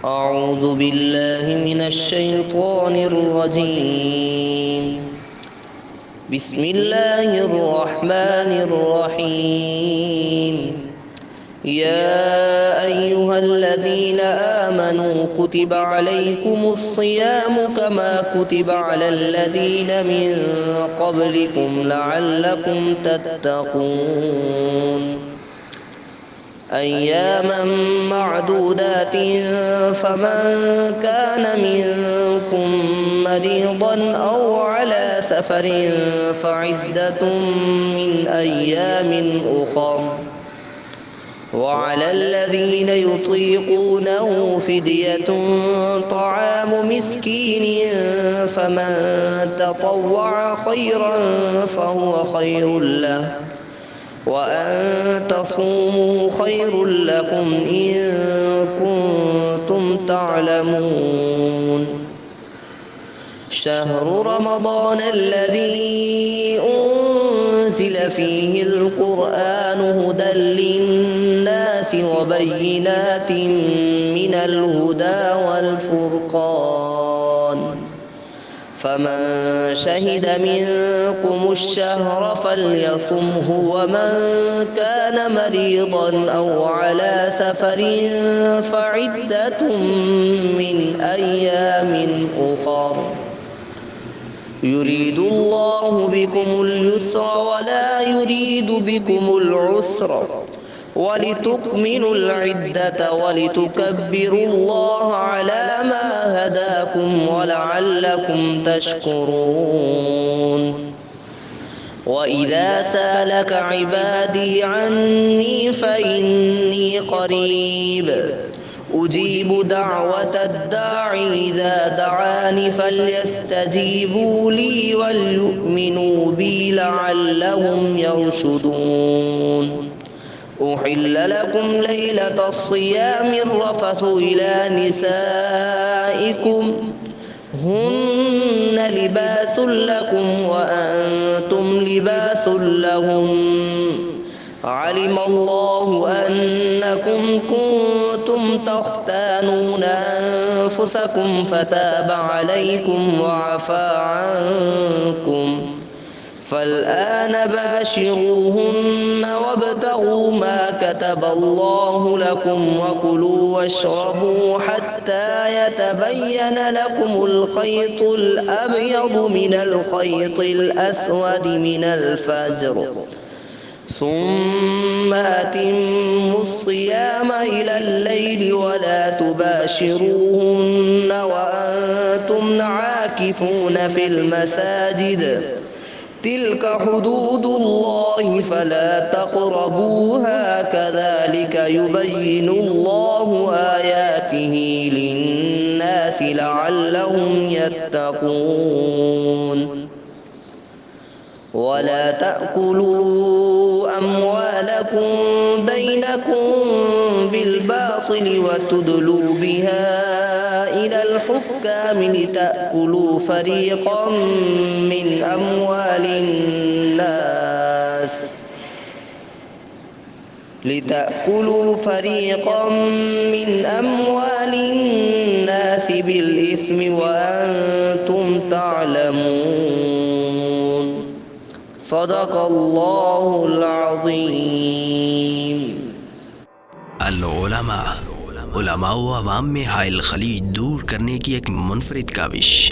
أعوذ بالله من الشيطان الرجيم. بسم الله الرحمن الرحيم. يا أيها الذين آمنوا كتب عليكم الصيام كما كتب على الذين من قبلكم لعلكم تتقون. أياما معدودات، فمن كان منكم مريضا أو على سفر فعدة من أيام أخر، وعلى الذين يطيقونه فدية طعام مسكين، فمن تطوع خيرا فهو خير له، وأن تصوموا خير لكم إن كنتم تعلمون. شهر رمضان الذي أنزل فيه القرآن هدى للناس وبينات من الهدى والفرقان، فمن شهد منكم الشهر فليصمه، ومن كان مريضا أو على سفر فعدة من أيام أخر. يريد الله بكم اليسر ولا يريد بكم العسر، ولتكملوا العدة ولتكبروا الله على ما هداكم ولعلكم تشكرون. وإذا سألك عبادي عني فإني قريب أجيب دعوة الداع إذا دعاني، فليستجيبوا لي وليؤمنوا بي لعلهم يرشدون. أحل لكم ليلة الصيام الرفث إلى نسائكم هن لباس لكم وأنتم لباس لهم، علم الله أنكم كنتم تختانون أنفسكم فتاب عليكم وعفى عنكم، فالآن باشروهن وابتغوا ما كتب الله لكم وكلوا واشربوا حتى يتبين لكم الخيط الأبيض من الخيط الأسود من الفجر، ثم أتموا الصيام إلى الليل ولا تباشروهن وأنتم عاكفون في المساجد، تلك حدود الله فلا تقربوها، كذلك يبين الله آياته للناس لعلهم يتقون. ولا تأكلوا أموالكم بينكم بالباطل وتدلوا بها إلى الحكام لتأكلوا فريقا من أموال الناس بالإثم وأنتم تعلمون. صدق الله العظيم. उलमा व अवाम में हाइल खलीज दूर करने की एक मुनफरिद काविश।